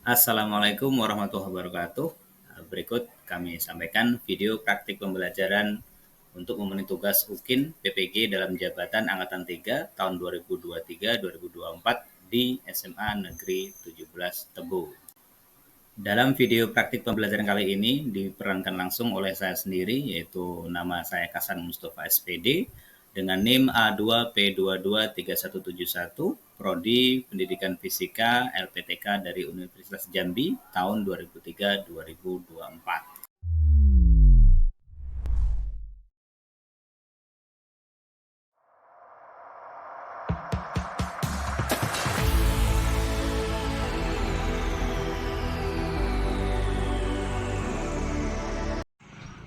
Assalamualaikum warahmatullahi wabarakatuh. Berikut kami sampaikan video praktik pembelajaran untuk memenuhi tugas UKIN PPG dalam jabatan Angkatan 3 tahun 2023-2024 di SMA Negeri 17 Tebo. Dalam video praktik pembelajaran kali ini diperankan langsung oleh saya sendiri, yaitu nama saya Kasan Mustafa SPD dengan NIM A2P223171, Prodi Pendidikan Fisika LPTK dari Universitas Jambi tahun 2003-2024.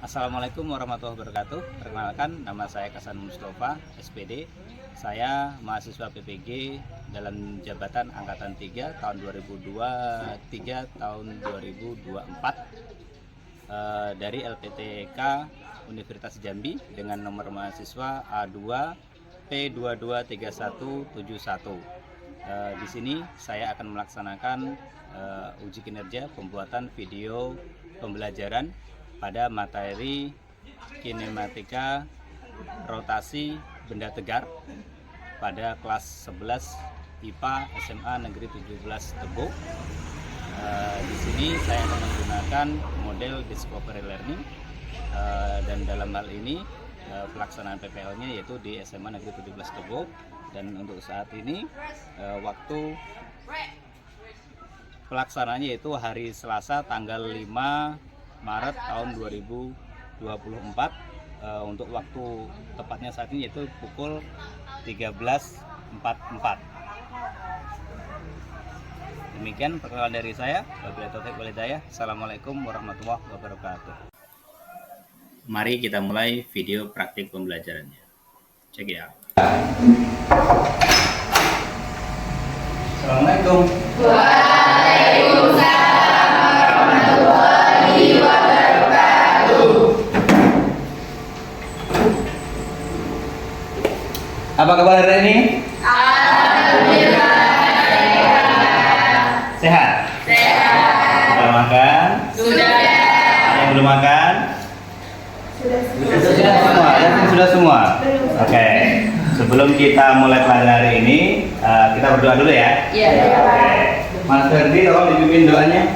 Assalamualaikum warahmatullahi wabarakatuh. Perkenalkan, nama saya Kasan Mustafa SPD. Saya mahasiswa PPG dalam jabatan Angkatan 3 tahun 2023 tahun 2024 dari LPTK Universitas Jambi dengan nomor mahasiswa A2P223171. Di sini saya akan melaksanakan uji kinerja pembuatan video pembelajaran pada materi kinematika rotasi benda tegar pada kelas 11 IPA SMA Negeri 17 Tebo. Di sini saya akan menggunakan model Discovery Learning dan dalam hal ini pelaksanaan PPL-nya yaitu di SMA Negeri 17 Tebo, dan untuk saat ini waktu pelaksanaannya yaitu hari Selasa tanggal 5 Maret tahun 2024 untuk waktu tepatnya saat ini yaitu pukul 13.44. Demikian perkenalan dari saya. Wabillahi taufiq wal hidayah. Assalamualaikum warahmatullahi wabarakatuh. Mari kita mulai video praktik pembelajarannya. Check it out. Assalamualaikum. Waalaikumsalam. Apa kabar hari ini? Alhamdulillah. Sehat? Sehat. Sudah makan? Sudah. Yang belum makan? Sudah semua. Sudah semua? Oke. Sebelum kita mulai pelajaran hari ini, kita berdoa dulu ya? Iya. Oke. Mas Ferdi, tolong dipimpin doanya.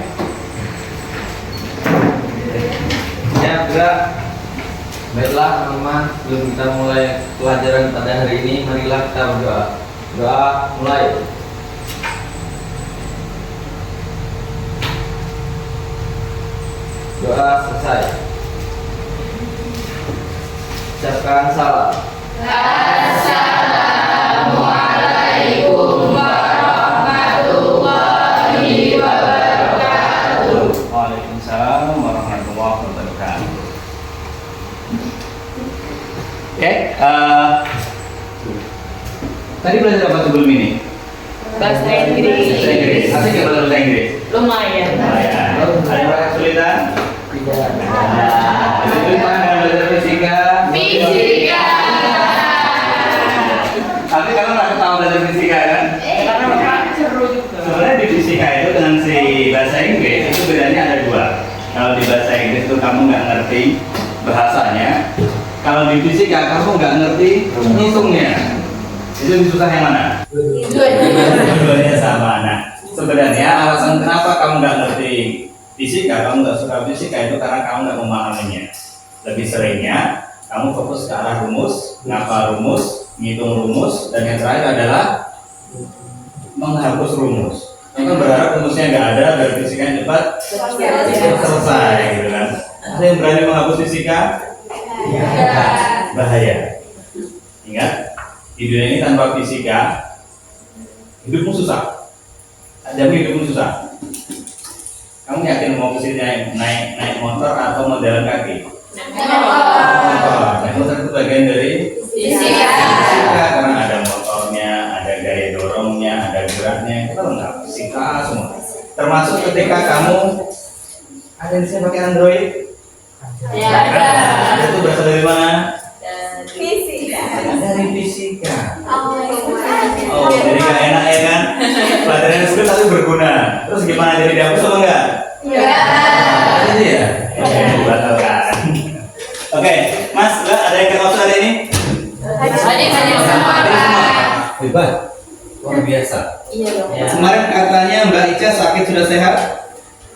Ya, gerak. Baiklah teman-teman, sebelum kita mulai pelajaran pada hari ini, marilah kita berdoa. Doa mulai. Doa selesai. Ucapkan salam. Assalamualaikum warahmatullahi wabarakatuh. Waalaikumsalam warahmatullahi wabarakatuh. Oke, tadi belajar apa sebelum ini? Bahasa Inggris. Bahasa Inggris. Asik nggak belajar bahasa Inggris? Lumayan. Ada yang kesulitan? Tidak. Kesulitan dengan belajar fisika? Fisika. Tapi kamu nggak ketawa belajar fisika kan? Karena seru juga. Sebenarnya di fisika itu dengan si bahasa Inggris itu bedanya ada dua. Kalau di bahasa Inggris itu kamu nggak ngerti bahasanya. Kalau di fisika kamu nggak ngerti ngitungnya, itu lebih susah yang mana? Dua-duanya sama. Nah, sebenarnya alasan kenapa kamu nggak ngerti fisika, kamu nggak suka fisika itu karena kamu nggak memahaminya. Lebih seringnya kamu fokus ke arah rumus, ngapal rumus, ngitung rumus, dan yang terakhir adalah menghapus rumus. Kamu berharap rumusnya nggak ada agar fisikanya cepat selesai, gitu kan? Ada yang berani menghapus fisika? Bahaya. Ingat, di dunia ini tanpa fisika hidupmu susah. Jamin hidupmu susah. Kamu yakin mau kesini naik motor atau mau jalan kaki? Naik motor itu bagian dari fisika. Karena ada motornya, ada gaya dorongnya, ada geraknya, kita lengkap fisika semua. Termasuk ketika kamu ada yang bisa pakai Android. Ya, ada. Itu berasal dari mana? Fisika. Dari fisika. Oh, jadi nggak enak ya kan? Pelajaran yang sulit tapi berguna. Terus gimana jadi dihapus apa enggak? Ini ya. Batal kan. Oke, Mas, Mbak, ada yang termasuk hari ini? Banyak semua. Hebat, luar biasa. Iya dong. Kemarin katanya Mbak Ica sakit sudah sehat?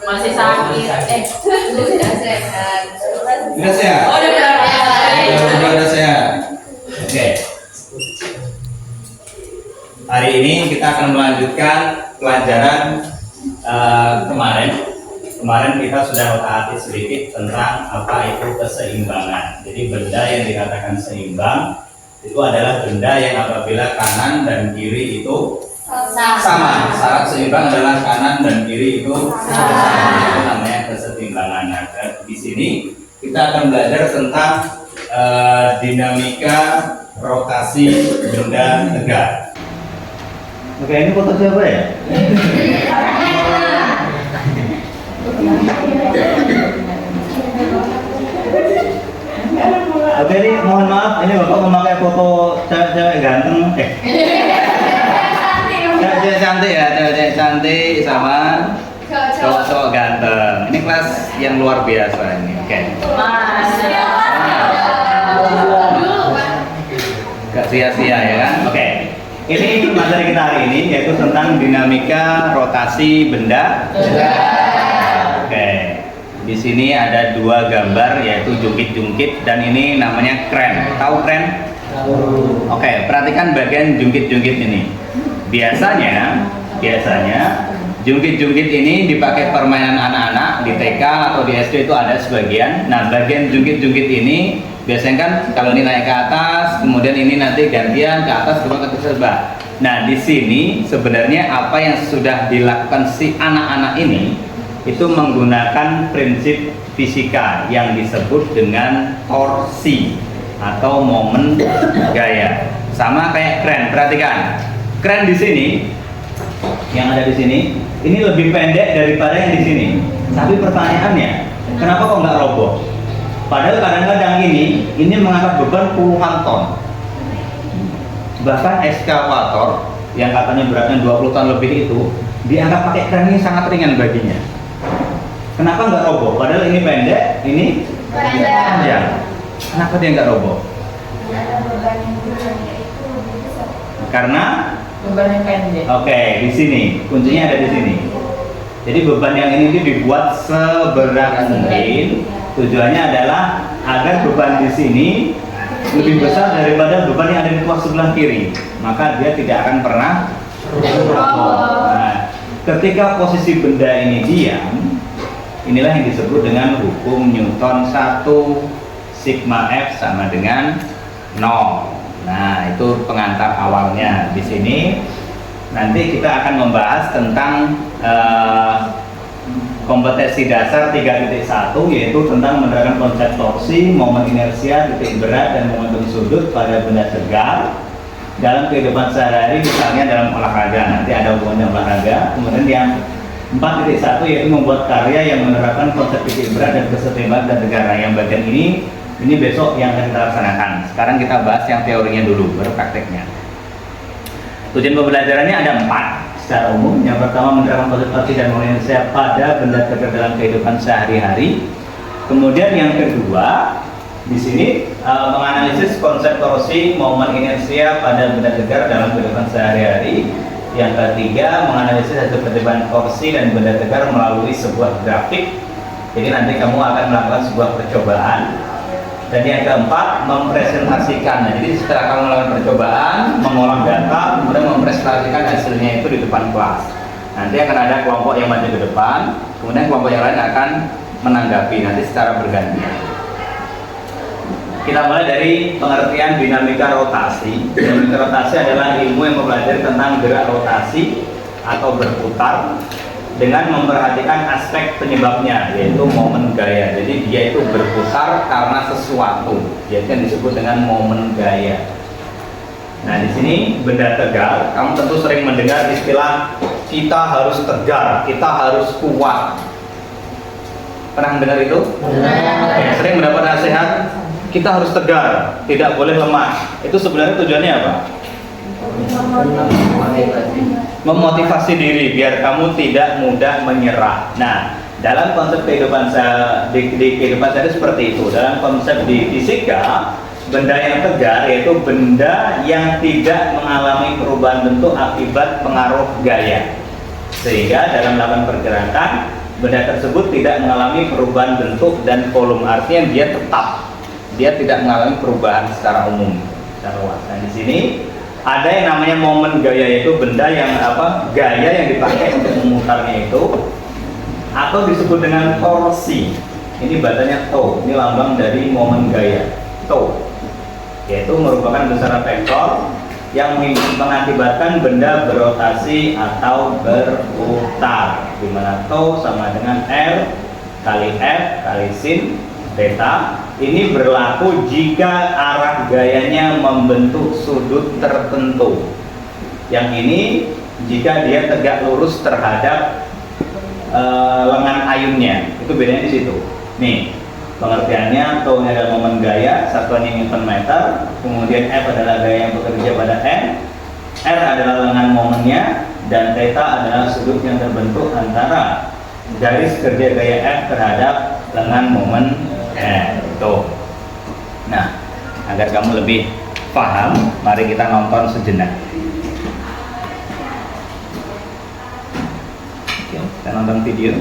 Masih sakit. Sudah sehat. Sudah sehat. Oh, Sudah sehat. Oke. Hari ini kita akan melanjutkan pelajaran kemarin. Kemarin kita sudah otak-atik sedikit tentang apa itu keseimbangan. Jadi benda yang dikatakan seimbang itu adalah benda yang apabila kanan dan kiri itu sama. Syarat seimbang adalah kanan dan kiri itu sama. Itu namanya keseimbangan. Nah, di sini kita akan belajar tentang dinamika rotasi benda tegak. Oke, ini foto siapa ya? Oke, ini mohon maaf, ini Bapak memakai foto cewek-cewek ganteng. Cewek-cewek cantik ya, cewek-cewek cantik sama cowok-cowok ganteng. Ini kelas yang luar biasa ini. Oke. Gak sia-sia ya kan? Oke. Ini materi kita hari ini yaitu tentang dinamika rotasi benda. Oke. Di sini ada dua gambar yaitu jungkit-jungkit dan ini namanya kren. Tahu kren? Tahu. Oke, perhatikan bagian jungkit-jungkit ini. Biasanya jungkit-jungkit ini dipakai permainan anak-anak di TK atau di SD itu ada sebagian. Nah, bagian jungkit-jungkit ini biasanya kan kalau ini naik ke atas, kemudian ini nanti gantian ke atas ke bawah ke sebelah. Nah, di sini sebenarnya apa yang sudah dilakukan si anak-anak ini itu menggunakan prinsip fisika yang disebut dengan torsi atau momen gaya. Sama kayak kren. Perhatikan, kren di sini yang ada di sini ini lebih pendek daripada yang di sini. Tapi pertanyaannya, kenapa kok nggak roboh? Padahal kadang-kadang ini mengangkat beban puluhan ton. Bahkan ekskavator yang katanya beratnya 20 ton lebih itu diangkat pakai kren ini sangat ringan baginya. Kenapa nggak roboh? Padahal ini pendek, ini panjang. Kenapa dia nggak roboh? Karena beban yang pendek. Oke, di sini kuncinya ada di sini. Jadi beban yang ini dibuat seberat mungkin. Tujuannya adalah agar beban di sini lebih besar daripada beban yang ada di tuas sebelah kiri. Maka dia tidak akan pernah roboh. Nah, ketika posisi benda ini diam, inilah yang disebut dengan hukum Newton 1 sigma F sama dengan 0. Nah, itu pengantar awalnya. Di sini nanti kita akan membahas tentang kompetensi dasar 3.1 yaitu tentang menerapkan konsep torsi, momen inersia, titik berat dan momentum sudut pada benda tegar dalam kehidupan sehari-hari, misalnya dalam olahraga. Nanti ada hubungannya olahraga. Kemudian yang 4.1 yaitu membuat karya yang menerapkan konsep titik berat dan kesetimbangan dan tegar. Yang bagian ini besok yang akan kita laksanakan. Sekarang kita bahas yang teorinya dulu, baru prakteknya. Tujuan pembelajarannya ada 4 secara umum. Yang pertama, menerapkan konsep torsi dan momen inersia pada benda tegar dalam kehidupan sehari-hari. Kemudian yang kedua, di sini menganalisis konsep torsi, momen inersia pada benda tegar dalam kehidupan sehari-hari. Yang ketiga, menganalisis hasil percobaan torsi dan benda tegar melalui sebuah grafik. Jadi nanti kamu akan melakukan sebuah percobaan. Dan yang keempat, mempresentasikan. Nah, jadi setelah kamu melakukan percobaan, mengolah data, kemudian mempresentasikan hasilnya itu di depan kelas. Nanti akan ada kelompok yang maju ke depan, kemudian kelompok yang lain akan menanggapi nanti secara bergantian. Kita mulai dari pengertian dinamika rotasi. Dinamika rotasi adalah ilmu yang mempelajari tentang gerak rotasi atau berputar dengan memperhatikan aspek penyebabnya, yaitu momen gaya. Jadi dia itu berputar karena sesuatu, yaitu yang disebut dengan momen gaya. Nah, di sini benda tegar, kamu tentu sering mendengar istilah kita harus tegar, kita harus kuat. Pernah mendengar itu? Sering mendapat nasihat kita harus tegar, tidak boleh lemah. Itu sebenarnya tujuannya apa? Memotivasi diri biar kamu tidak mudah menyerah. Nah, dalam konsep kehidupan di kehidupan saya seperti itu. Dalam konsep di fisika, benda yang tegar yaitu benda yang tidak mengalami perubahan bentuk akibat pengaruh gaya. Sehingga dalam melakukan pergerakan, benda tersebut tidak mengalami perubahan bentuk dan volume. Artinya dia tidak mengalami perubahan secara umum, secara luas. Nah, di sini ada yang namanya momen gaya, yaitu benda yang gaya yang dipakai untuk memutarnya itu, atau disebut dengan torsi. Ini bahasanya toe, ini lambang dari momen gaya, toe, yaitu merupakan besaran vektor yang mengakibatkan benda berotasi atau berputar, di mana toe sama dengan R kali F kali sin theta. Ini berlaku jika arah gayanya membentuk sudut tertentu. Yang ini jika dia tegak lurus terhadap lengan ayunnya. Itu bedanya di situ. Nih, pengertiannya, toe-nya adalah momen gaya, satuannya Newton meter, kemudian F adalah gaya yang bekerja pada N, R adalah lengan momennya, dan theta adalah sudut yang terbentuk antara garis kerja gaya F terhadap lengan momen N. Tuh. Nah, agar kamu lebih paham, mari kita nonton sejenak. Oke, kita nonton video.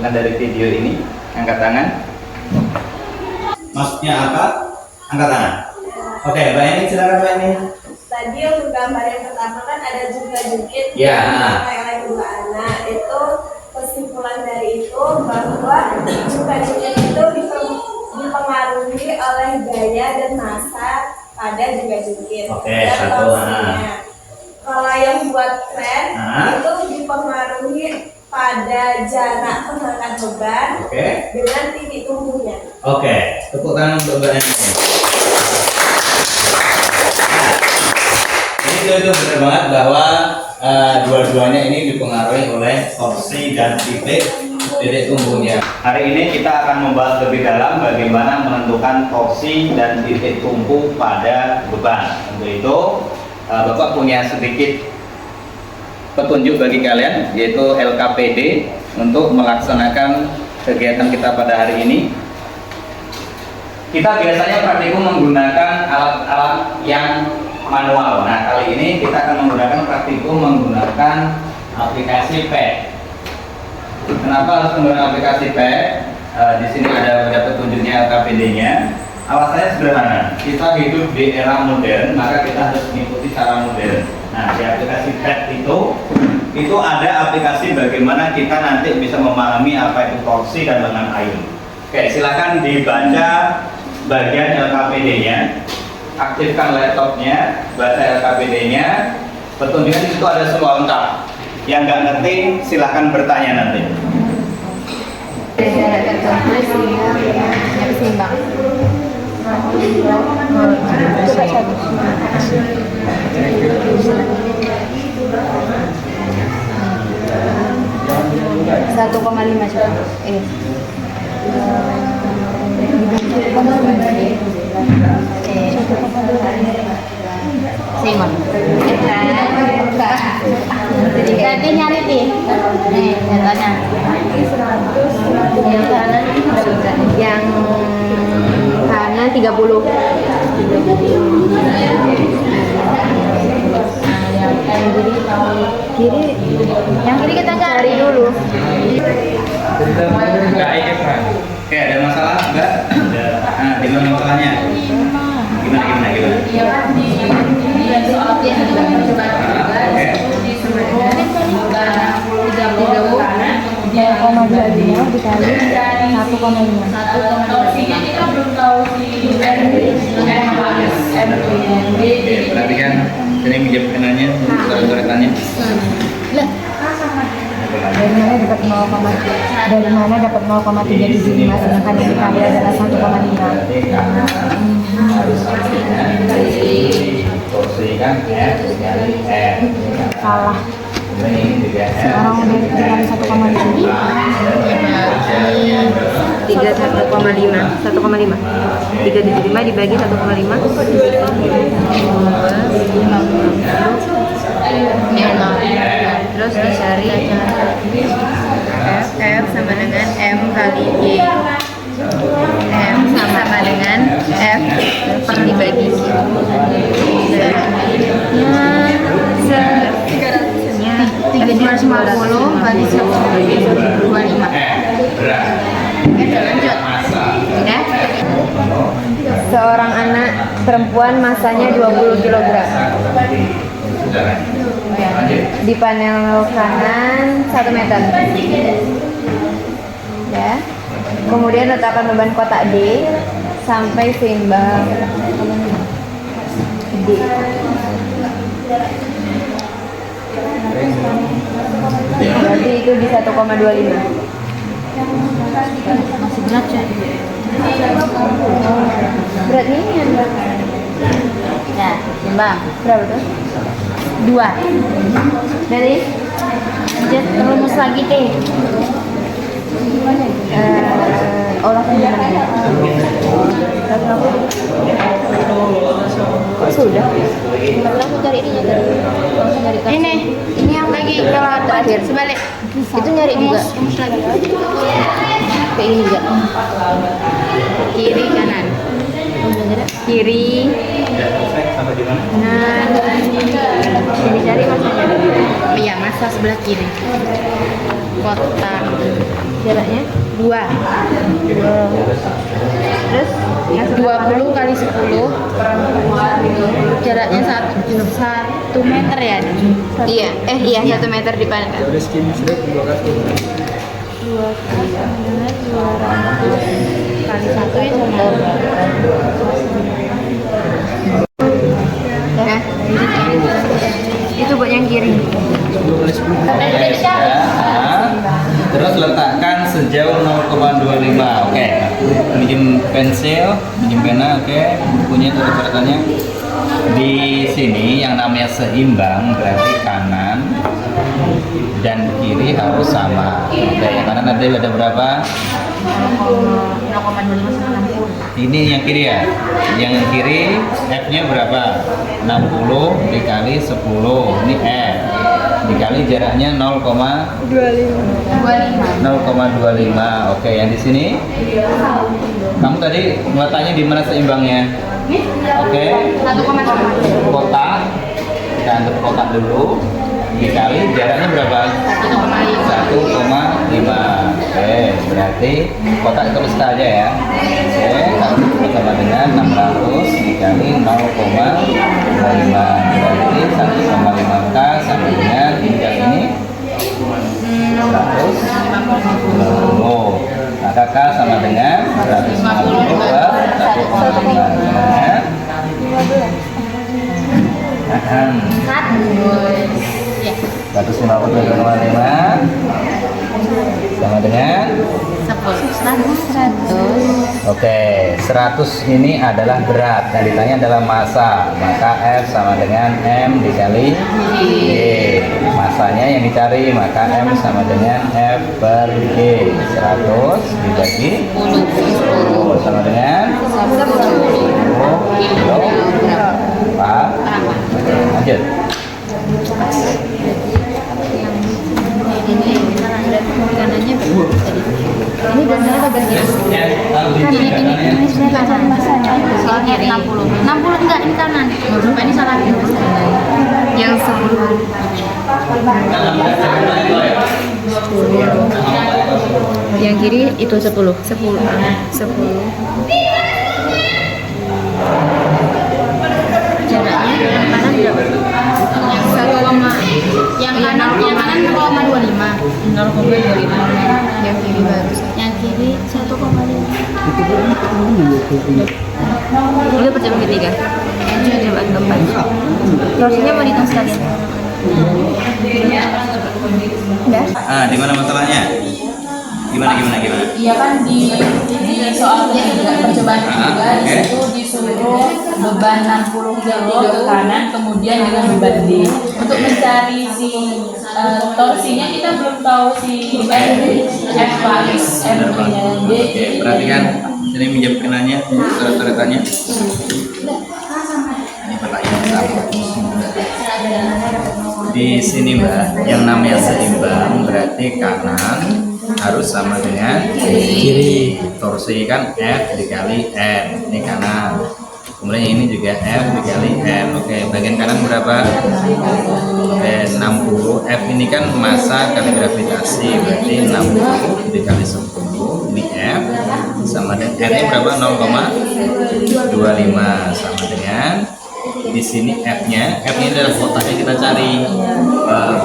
Dari video ini, angkat tangan. Maksudnya apa? Angkat tangan. Oke, Mbak Eni, silakan Mbak Eni. Tadi untuk gambar yang pertama kan ada jungkit Ya. oleh dua anak. Itu kesimpulan dari itu bahwa jungkit itu dipengaruhi oleh gaya dan massa pada jungkit. Oke, satu. Kalau yang buat tren itu dipengaruhi pada jarak pengangkat beban dengan titik tumbuhnya. Oke, tepuk tangan untuk Mbak Eni. Ini itu benar banget bahwa dua-duanya ini dipengaruhi oleh torsi dan titik tumbuhnya. Hari ini kita akan membahas lebih dalam bagaimana menentukan torsi dan titik tumbuh pada beban. Untuk itu, Bapak punya sedikit petunjuk bagi kalian, yaitu LKPD untuk melaksanakan kegiatan kita pada hari ini. Kita biasanya praktikum menggunakan alat-alat yang manual. Nah, kali ini kita akan menggunakan praktikum menggunakan aplikasi PED. Kenapa harus menggunakan aplikasi PED? Di sini ada petunjuknya, LKPD-nya. Alasannya sederhana, kita hidup di era modern, maka kita harus mengikuti cara modern. Nah, di aplikasi PED itu ada aplikasi bagaimana kita nanti bisa memahami apa itu torsi dan lengan ayun. Oke, silakan dibaca bagian LKPD-nya, aktifkan laptopnya, baca LKPD-nya. Petunjuknya di situ ada semua lengkap. Yang nggak ngerti silakan bertanya nanti. Jarak tertentu sehingga tidak seimbang. Coba satu. 1,5 coba. Simon. Nanti nyari nih. Nih, datanya. Yang kanan 30. Kiri, yang kiri kita cari dulu. Oke, ada masalah enggak? Nah, di mana masalahnya? Gimana? Dikali 1,5. Berarti kan sini minjem penanya, coret-coretannya. Dari mana dapat 0,375 sedangkan yang dikali adalah 1,5. Salah. Sekarang udah dikali 1,5. 375 dibagi 1,5. Terus dicari F sama dengan M kali Y. M sama dengan F per dibagi Q. Nya 350 kali 1,25. Lanjut. Ya. Seorang anak perempuan masanya 20 kg. Di panel kanan 1 meter. Ya. Kemudian letakkan beban kotak D sampai seimbang D. Berarti itu di 1,25. Masih berat ya? Berat ini ya? Ya, seimbang. Berapa tuh? 2. Dari rumus lagi deh. Olah gimana? Sudah. Aku cari ini tadi. Ini yang lagi kalau terakhir sebalik. Itu nyari juga. Kayak ini juga. Kiri kanan. Kiri. Kanan. Ini cari masanya. Iya, masa sebelah kiri. Kotak. Jaraknya 2. Terus 20 kali 10. Jaraknya 1 meter ya? Iya, 1 meter di panel. 2 kali 1 ya sama. Nah, itu buat yang kiri. Terus letakkan sejauh 0,25. Oke. Minjem pensil, minjem pena. Oke. Bukunya coret-coretannya. Di sini yang namanya seimbang berarti kanan dan kiri harus sama. Oke, yang kanan ada berapa? 0,25. Ini yang kiri ya. Yang kiri F-nya berapa? 60 dikali 10. Ini F. Dikali jaraknya 0,25. Oke, yang di sini kamu tadi letaknya di mana seimbangnya? Oke. Kotak. Kita anggap kotak dulu. Dikali jaraknya berapa? 1,5. Oke, berarti kotak itu lista aja ya. Oke, sama dengan 600 dikali 0,5. Berarti 1,5K sama dengan tinggal ini 150. Maka K sama dengan 150 per 1,5. 150 sama dengan 10. Oke, 100 ini adalah berat, yang ditanya adalah massa, maka F sama dengan M dikali G. Massanya yang dicari, maka M sama dengan F per G. 100 dibagi 10 sama dengan 10 kilogram. Pak, lanjut. Kanannya ini dasarnya bagian ini sebelah kanan soalnya 60 enggak, ini kanan ini salah yang 10 yang kiri itu 10 jaraknya yang kanan berapa? Yang kanan 0,25 yang kiri baru yang kiri 1,5 udah percobaan ketiga coba keempat prosesnya mau dihitung sekalian udah Di mana masalahnya? Gimana? Iya kan di soalnya juga percobaan ketiga di situ disuruh beban 60 kilo ke kanan kemudian dengan beban D. Untuk mencari si torsinya kita belum tahu si F baris M-nya D. Oke, perhatikan ini minjam kenanya, surat-suratannya. Ini pertanyaan sama. Di sini Mbak, yang namanya seimbang berarti kanan harus sama dengan kiri. Torsi kan F dikali M, ini kanan. Kemudian ini juga F dikali M. Oke, bagian kanan berapa? Oke, 60. F ini kan massa kali gravitasi, berarti 60 dikali 10. Ini F sama dengan R nya berapa? 0,25 sama dengan di sini F-nya adalah kotaknya kita cari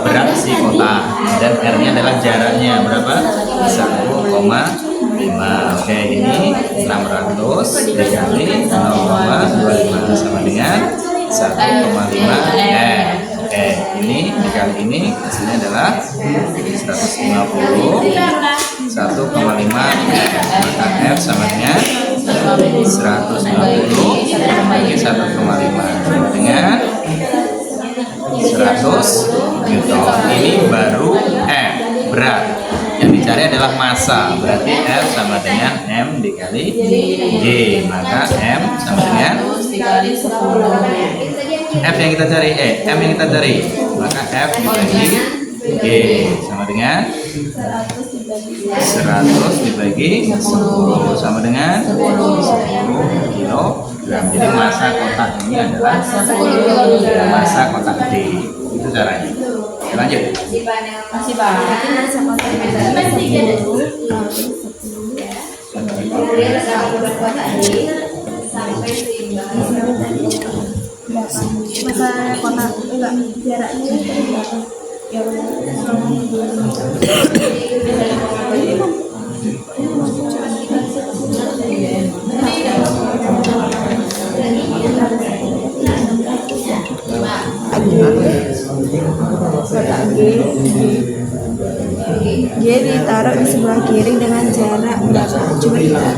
berat si kotak dan R-nya adalah jaraknya berapa? 1,5. Oke, ini 600 dikali 0,25 sama dengan 1,5 R. Oke, ini dikali ini hasilnya adalah 150 1,5 R. Maka F sama dengan 150 bagi 1,5 sama dengan 100 Newton. Ini baru M, berat. Yang dicari adalah massa, berarti F sama dengan M dikali G. Maka M sama dengan F yang kita cari, M yang kita cari. Maka F dibagi G sama dengan 100 dibagi 10 sama dengan 10 kilogram. Jadi massa kotak ini adalah massa kotak D. Itu caranya. Oke, lanjut. Masih Pak. Masa kotak enggak jaraknya G ditaruh di sebelah kiri dengan jarak berapa? Coba kita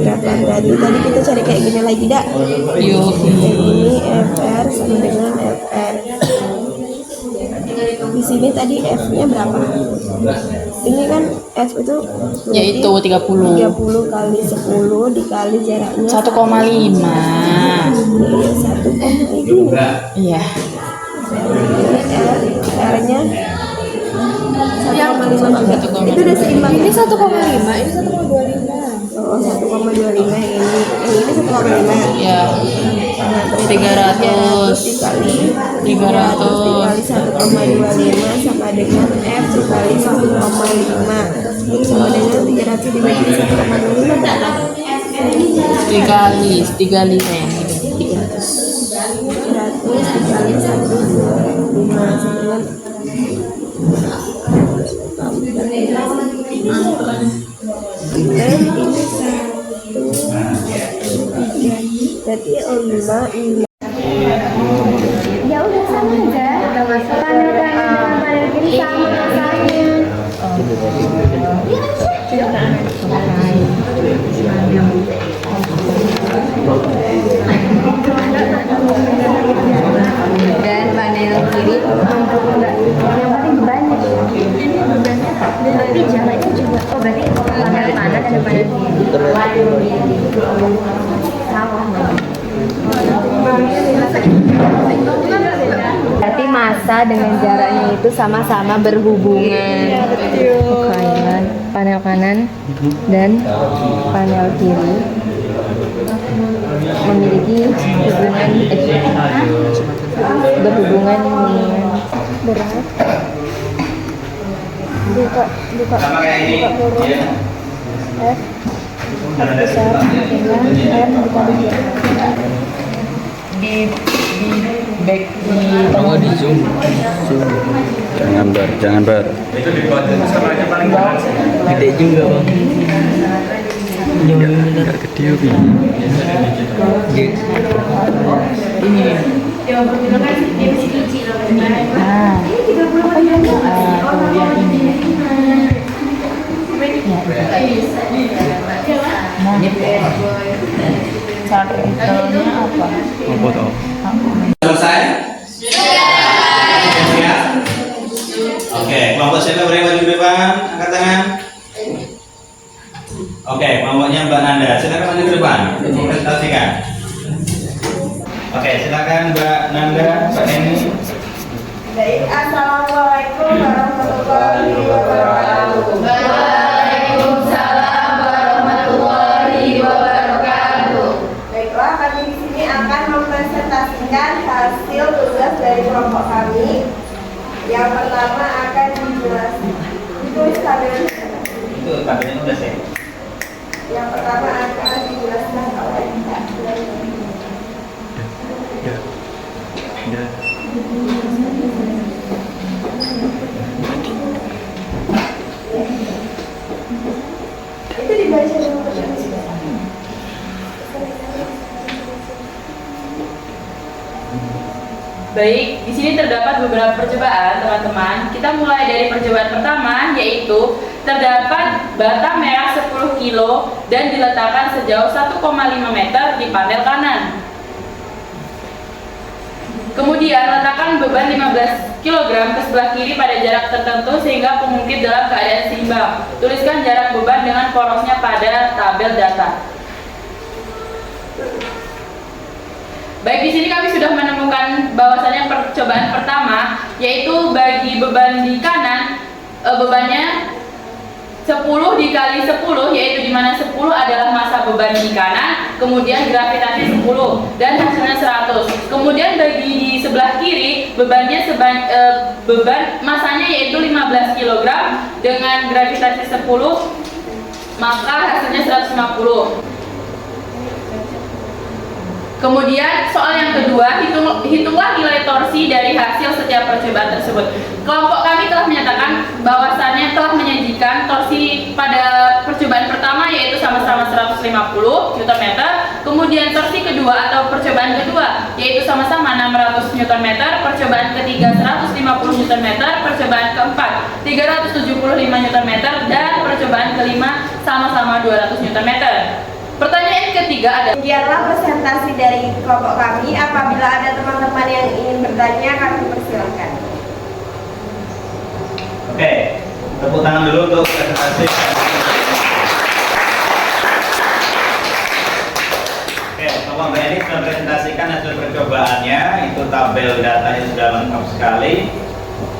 berapa tadi kita cari kayak gini lagi dak? Ini FR sama dengan FR. Di sini tadi F-nya berapa? Ini kan F itu Yaitu 30 kali 10 dikali jaraknya 1,5. Iya. R-nya 1,5. Itu udah seimbang. Ini 1,5, ini 1,25. Oh, 1,25 ini 1,5. Ya. 300 dikali 300 1,25 sama dengan F dikali 1,5 sama dengan 300 dibagi 1,25 berapa? 3 kali sayang. 100 dikali 1,25 sama dengan berarti 5 ya udah sama aja, udah masalah kanan kiri sama masanya. Dan panel kiri yang penting bebannya. Berarti jaraknya juga. Oh berarti panel kanan dan panel kiri. Salah. Berarti massa dengan jaraknya itu sama-sama berhubungan. Bukan. Panel kanan dan panel kiri memiliki berhubungan ini. Berat. Buka Sama kayak ini. Ya. F besar dengan M dikali Di back di di zoom. Jangan bar. Itu dibuat sama aja paling Gede juga bang. Enggak gede oke. ini. Subtitlenya apa? Apa tau? Selesai? Sudah. Oke, kelompok siapa beri maju ke depan, angkat tangan. Oke, kelompoknya Mbak Nanda, silakan maju ke depan, presentasikan. Oke, silakan Mbak Nanda, Mbak Eni. Baik, assalamualaikum warahmatullahi wabarakatuh. Waalaikumsalam warahmatullahi wabarakatuh. Baiklah, kami di sini akan mempresentasikan hasil tugas dari kelompok kami. Yang pertama akan dijelaskan. Tulis tabelnya. Itu tabelnya udah sih. Yang pertama akan dijelaskan oleh Kak. Itu dibaca dulu. Baik, di sini terdapat beberapa percobaan, teman-teman. Kita mulai dari percobaan pertama, yaitu terdapat bata merah 10 kilo dan diletakkan sejauh 1,5 meter di panel kanan. Kemudian letakkan beban 15 kg ke sebelah kiri pada jarak tertentu sehingga pengungkit dalam keadaan seimbang. Tuliskan jarak beban dengan porosnya pada tabel data. Baik, di sini kami sudah menemukan bahwasannya percobaan pertama, yaitu bagi beban di kanan, bebannya 10 dikali 10, yaitu dimana 10 adalah massa beban di kanan, kemudian gravitasi 10 dan hasilnya 100. Kemudian bagi di sebelah kiri, bebannya beban massanya yaitu 15 kg dengan gravitasi 10, maka hasilnya 150. Kemudian soal yang kedua, hitunglah nilai torsi dari hasil setiap percobaan tersebut. Kelompok kami telah menyatakan bahwasannya telah menyajikan torsi pada percobaan pertama yaitu sama-sama 150 Nm. Kemudian torsi kedua atau percobaan kedua yaitu sama-sama 600 Nm, percobaan ketiga 150 Nm, percobaan keempat 375 Nm dan percobaan kelima sama-sama 200 Nm. Pertanyaan ketiga ada. Demikianlah presentasi dari kelompok kami. Apabila ada teman-teman yang ingin bertanya, kami persilakan. Oke, tepuk tangan dulu untuk presentasi. Oke, kelompok Mbak Eni sudah presentasikan hasil percobaannya. Itu tabel datanya sudah lengkap sekali.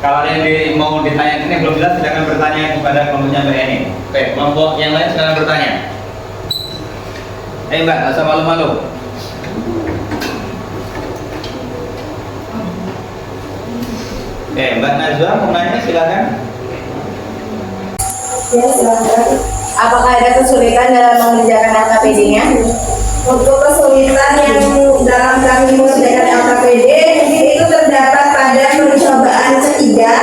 Kalau ada yang mau ditanya ini belum jelas, silakan bertanya kepada kelompoknya Mbak Eni. Oke, kelompok yang lain silakan bertanya. Mbak, nggak usah malu-malu. Oke, Mbak Najwa mau nanya silakan. Ya, silakan. Apakah ada kesulitan dalam mengerjakan LKPD-nya? Untuk kesulitan yang dalam kami mengerjakan LKPD, itu terdapat pada percobaan ketiga,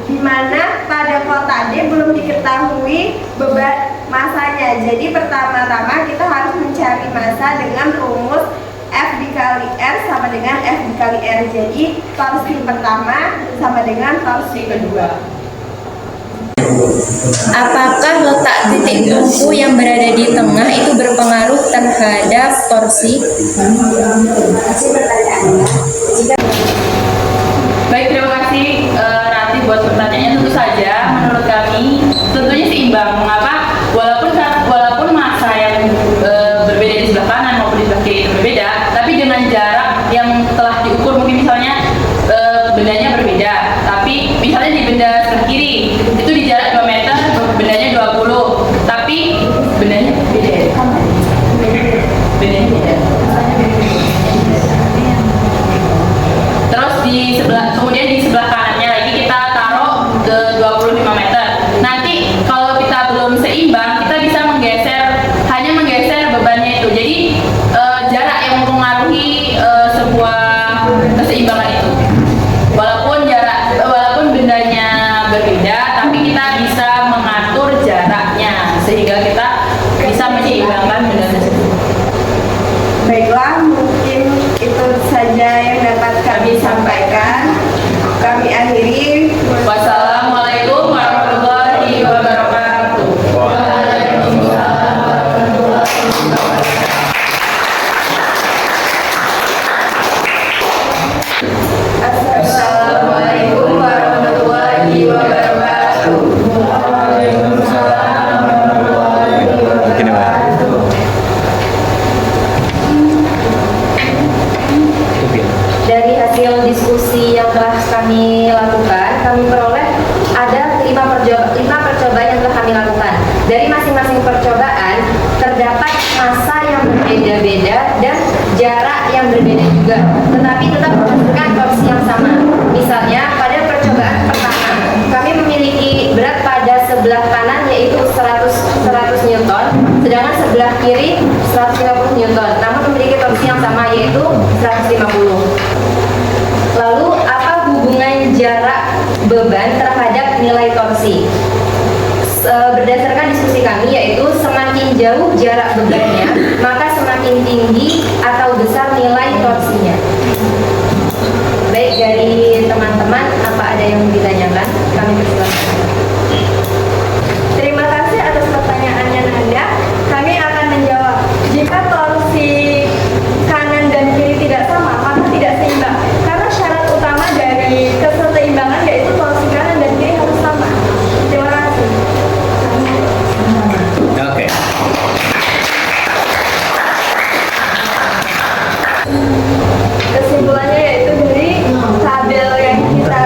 di mana pada kota D belum diketahui beban masanya. Jadi pertama-tama kita harus mencari massa dengan rumus F dikali R sama dengan F dikali R. Jadi torsi pertama sama dengan torsi kedua. Apakah letak titik tumpu yang berada di tengah itu berpengaruh terhadap torsi? Baik, terima kasih Rati buat pertanyaannya. Tentu saja menurut kami tentunya seimbang. Mengapa? Walaupun massa yang berbeda di sebelah kanan maupun di sebelah kiri itu berbeda, tapi dengan jarak yang telah diukur mungkin misalnya bendanya berbeda. Tapi misalnya di benda sebelah kiri itu di jarak 2 meter, bendanya 20, tapi bendanya beda. Bendanya beda. Terus kemudian di sebelah kanannya lagi kita taruh ke 25 meter. Nanti kalau kita belum seimbang, kita bisa hanya menggeser bebannya itu. Jadi jarak yang mempengaruhi sebuah keseimbangan itu. Walaupun bendanya berbeda, tapi kita bisa mengatur jaraknya sehingga kita bisa menyeimbangkan benda tersebut. Baiklah, mungkin itu saja yang dapat kami sampaikan. Kami akhiri. Wassalamualaikum warahmatullahi wabarakatuh. Assalamualaikum warahmatullahi wabarakatuh. Gini, Pak. Dari hasil diskusi yang telah kami lakukan, kami peroleh ada 5 percobaan yang telah kami lakukan. Dari masing-masing percobaan terdapat massa yang berbeda-beda dan jarak yang berbeda juga, tetapi tetap menghasilkan torsi yang sama. Misalnya pada percobaan pertama, kami memiliki berat pada sebelah kanan yaitu 100 Newton, sedangkan sebelah kiri 150 Newton, namun memiliki torsi yang sama yaitu 150. Lalu apa hubungan jarak beban terhadap nilai torsi? Berdasarkan diskusi kami yaitu semakin jauh jarak bebannya, maka semakin tinggi atau besar nilai torsinya. Baik, dari teman-teman apa ada yang ditanyakan? Kami persilakan. Terima kasih atas pertanyaannya Nanda. Kami akan menjawab. Jika torsi kanan dan kiri tidak sama, maka tidak seimbang. Karena syarat utama dari keseimbangan yaitu torsi kanan dan kiri harus sama. Terima kasih. Oke. Kesimpulannya yaitu dari tabel yang kita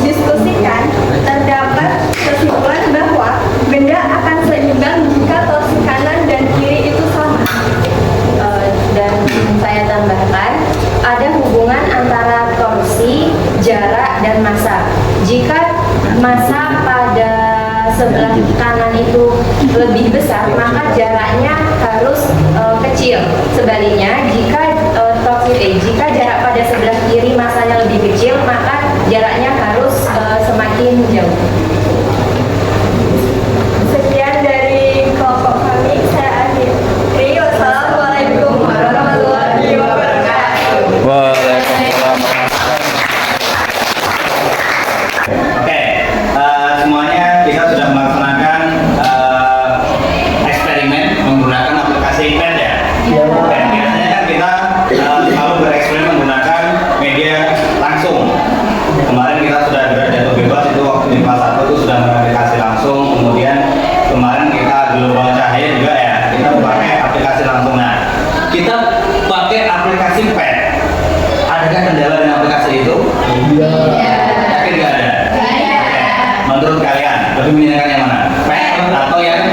diskusikan terdapat kesimpulan bahwa benda akan seimbang jika torsi kanan dan kiri itu sama. Dan saya tambahkan ada hubungan antara torsi, jarak, dan massa. Jika massa pada sebelah kanan itu lebih besar, maka jaraknya harus kecil. Sebaliknya, jika jarak pada sebelah kiri massanya lebih kecil, maka jaraknya harus semakin jauh. Sekian dari kelompok kami. Saya akhiri. Wassalamualaikum warahmatullahi wabarakatuh. Waalaikumsalam. Oke, semuanya kita sudah melaksanakan eksperimen menggunakan aplikasi iPad ya. Dan biasanya kan kita selalu bereksperimen menggunakan media langsung. Kemarin kita sudah berada bebas itu waktu di kelas 1 itu sudah aplikasi langsung. Kemudian kemarin kita gelombang cahaya juga ya, kita pakai aplikasi langsung. Nah, kita pakai aplikasi pad. Adakah kendala dengan aplikasi itu? Yakin nggak ada? Menurut kalian lebih menyenangkan yang mana? Pad atau yang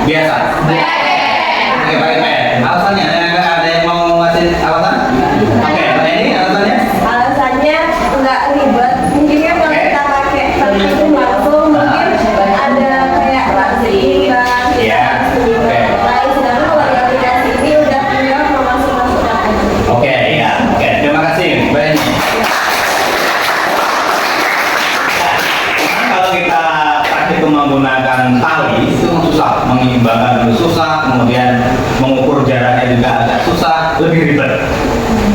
biasa? Oke, pakai pad. Alasannya ada yang mau ngasih alasan? Oke, ini alasannya? Alasannya nggak ribet. Mungkinnya kalau kita pakai itu langsung mungkin ada kayak latihkan, Iya. Oke. lain. Sedangkan kalau di aplikasi ini udah tinggal memasuk-masukkan aja. Oke, ya. Oke, terima kasih. Baik. Kalau kita praktik menggunakan tali itu susah, mengimbangkan itu susah, kemudian mengukur jaraknya juga agak susah, lebih ribet.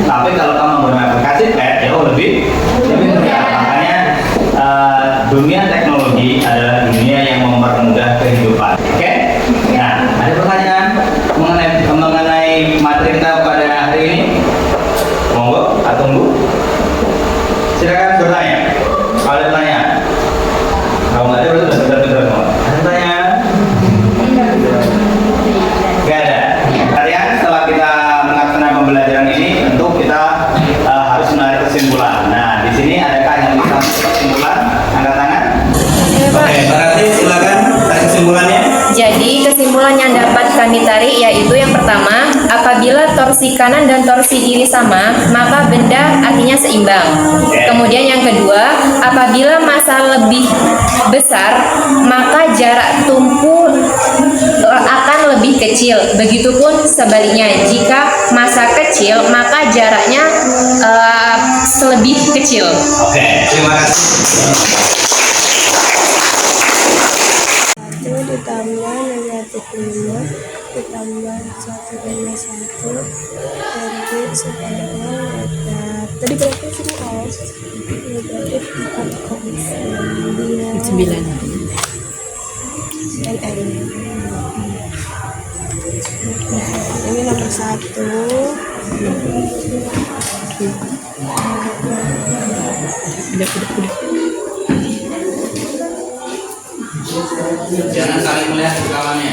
Tapi kalau kamu menggunakan aplikasi pad jauh lebih mudah. Makanya dunia teknologi teknologi adalah dunia yang mempermudah kehidupan. Oke? Nah, ada pertanyaan mengenai materi kita pada hari ini? Monggo, atau tunggu. Silakan bertanya. Kalau ada pertanyaan. Kalau nggak ada, berarti sudah semua. Ada pertanyaan? Nggak ada. Kalian setelah kita melaksanakan pembelajaran ini, tentu kita harus menarik kesimpulan. Nah, di sini adakah yang bisa kesimpulan? Angkat tangan. Oke, berarti silakan tarik kesimpulannya. Jadi kesimpulan yang dapat kami tarik yaitu yang pertama, apabila torsi kanan dan torsi kiri sama, maka benda artinya seimbang. Kemudian yang kedua, apabila massa lebih besar, maka jarak tumpu akan lebih kecil. Begitupun sebaliknya, jika massa kecil, maka jaraknya lebih kecil. Oke, terima kasih. 1 ditambah negatif 5 ditambah 1,1 dari sekarang tadi berapa sih Mas? Negatif 4,9 ini nomor 1 Jangan saling melihat ke kawannya.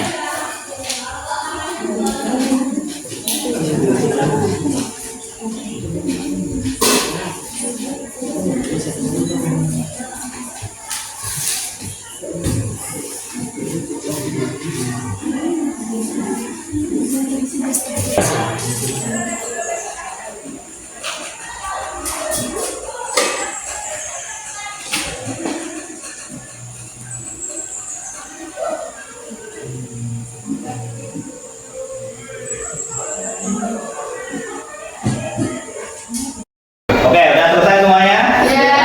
Oke, udah selesai semuanya? Iya.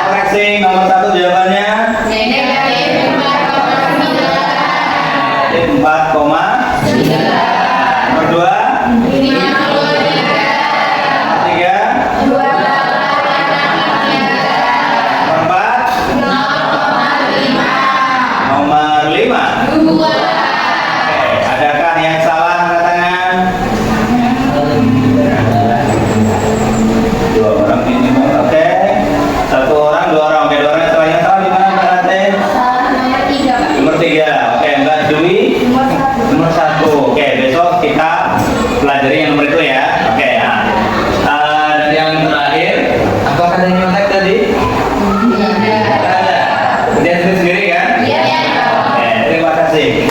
Koreksi nomor 1 jawabannya? Negatif 4,9. Nomor 2? 53. Nomor 4? Nomor 5. Oke, adakah yang salah? Angkat tangan. 2 orang ini, oke. 1 orang, 2 orang, oke. 2 orang yang salah di mana Mbak Ate? Nomor 3. Oke, Mbak Dwi? Nomor 1. Oke, besok kita pelajari yang nomor itu ya. Oke, nah. Dan yang terakhir, apakah ada yang nyontek tadi? Tidak ada. Dia sendiri kan? Iya. Oke, terima kasih.